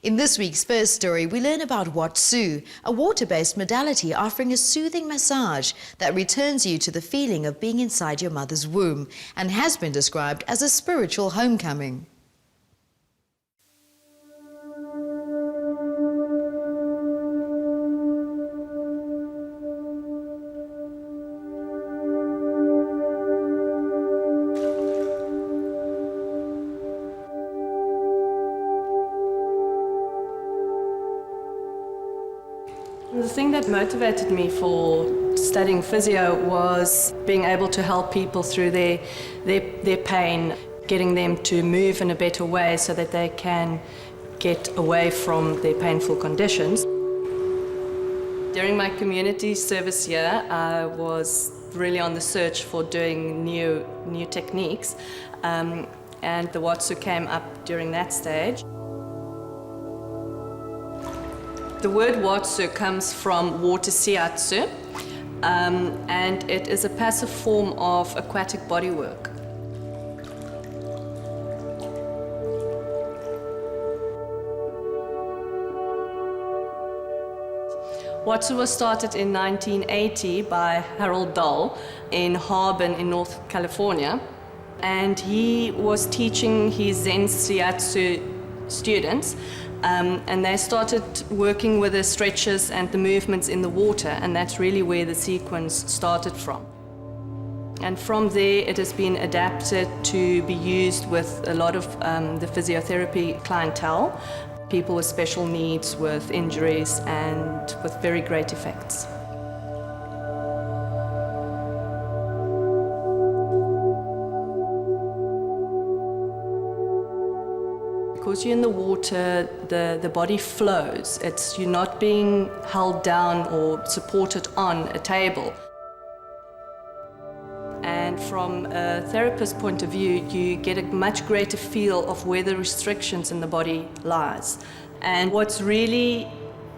In this week's first story, we learn about Watsu, a water-based modality offering a soothing massage that returns you to the feeling of being inside your mother's womb and has been described as a spiritual homecoming. The thing that motivated me for studying physio was being able to help people through their pain, getting them to move in a better way so that they can get away from their painful conditions. During my community service year, I was really on the search for doing new techniques, and the Watsu came up during that stage. The word Watsu comes from water shiatsu, and it is a passive form of aquatic bodywork. Watsu was started in 1980 by Harold Dahl in Harbin in North California, and he was teaching his Zen shiatsu students. And they started working with the stretches and the movements in the water, and that's really where the sequence started from. And from there it has been adapted to be used with a lot of the physiotherapy clientele, people with special needs, with injuries, and with very great effects. Because you're in the water, the body flows. You're not being held down or supported on a table. And from a therapist's point of view, you get a much greater feel of where the restrictions in the body lies. And what's really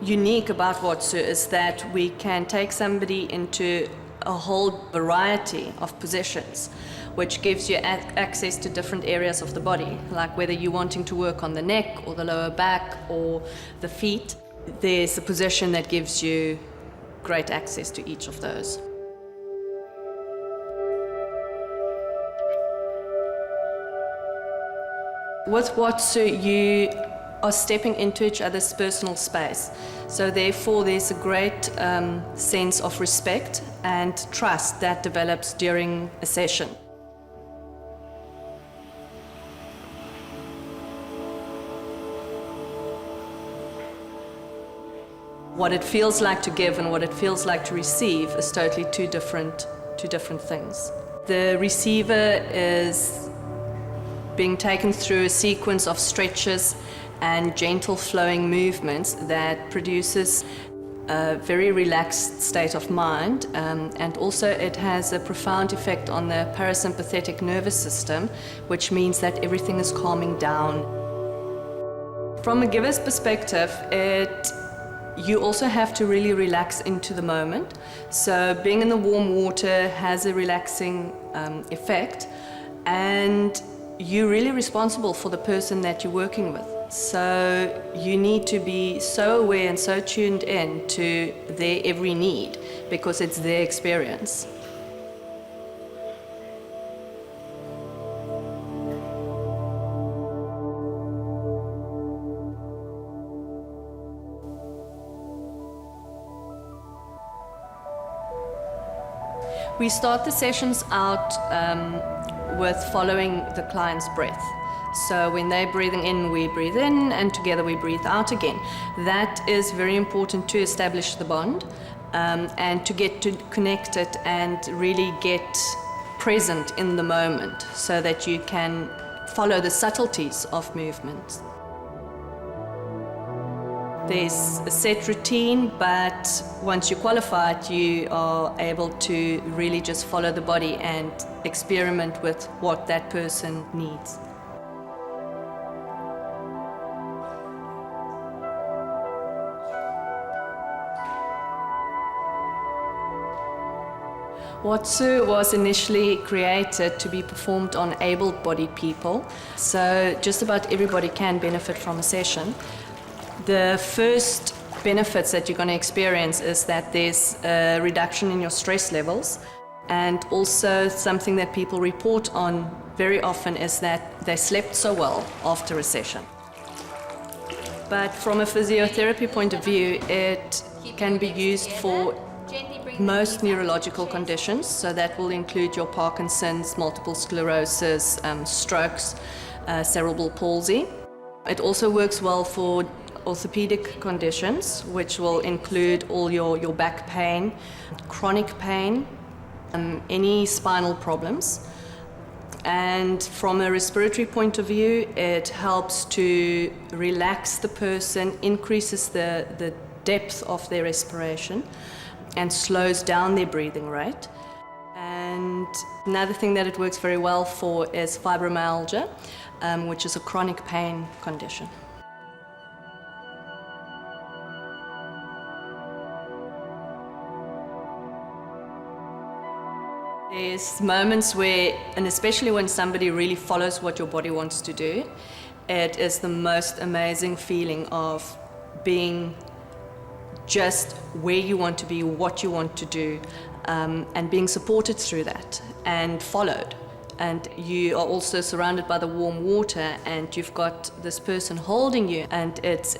unique about Watsu is that we can take somebody into a whole variety of positions, which gives you access to different areas of the body, like whether you're wanting to work on the neck or the lower back or the feet. There's a position that gives you great access to each of those. With Watsu, you are stepping into each other's personal space. So therefore there's a great sense of respect and trust that develops during a session. What it feels like to give and what it feels like to receive is totally two different things. The receiver is being taken through a sequence of stretches and gentle flowing movements that produces a very relaxed state of mind, and also it has a profound effect on the parasympathetic nervous system, which means that everything is calming down. From a giver's perspective, you also have to really relax into the moment. So being in the warm water has a relaxing effect, and you're really responsible for the person that you're working with. So you need to be so aware and so tuned in to their every need, because it's their experience. We start the sessions out with following the client's breath. So when they're breathing in, we breathe in, and together we breathe out again. That is very important to establish the bond and to get connected and really get present in the moment so that you can follow the subtleties of movement. There's a set routine, but once you're qualified, you are able to really just follow the body and experiment with what that person needs. Watsu was initially created to be performed on able-bodied people, so just about everybody can benefit from a session. The first benefits that you're going to experience is that there's a reduction in your stress levels, and also something that people report on very often is that they slept so well after a session. But from a physiotherapy point of view, it can be used for most neurological conditions, so that will include your Parkinson's, multiple sclerosis, strokes, cerebral palsy. It also works well for orthopedic conditions, which will include all your back pain, chronic pain, any spinal problems. And from a respiratory point of view, it helps to relax the person, increases the depth of their respiration, and slows down their breathing rate. And another thing that it works very well for is fibromyalgia, which is a chronic pain condition. There's moments where, and especially when somebody really follows what your body wants to do, it is the most amazing feeling of being just where you want to be, what you want to do, and being supported through that and followed. And you are also surrounded by the warm water, and you've got this person holding you, and it's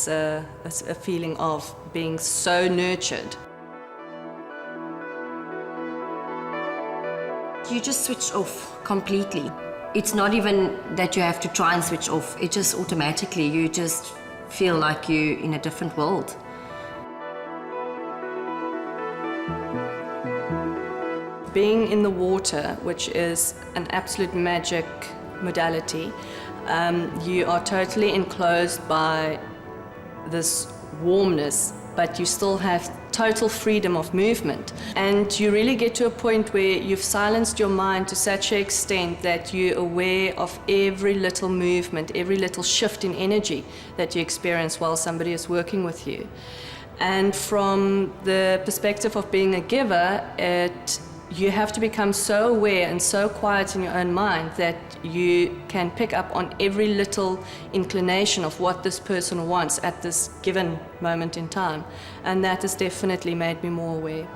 a feeling of being so nurtured. You just switch off completely. It's not even that you have to try and switch off. It just automatically, you just feel like you're in a different world. Being in the water, which is an absolute magic modality, you are totally enclosed by this warmness, but you still have total freedom of movement. And you really get to a point where you've silenced your mind to such an extent that you're aware of every little movement, every little shift in energy that you experience while somebody is working with you. And from the perspective of being a giver, you have to become so aware and so quiet in your own mind that you can pick up on every little inclination of what this person wants at this given moment in time. And that has definitely made me more aware.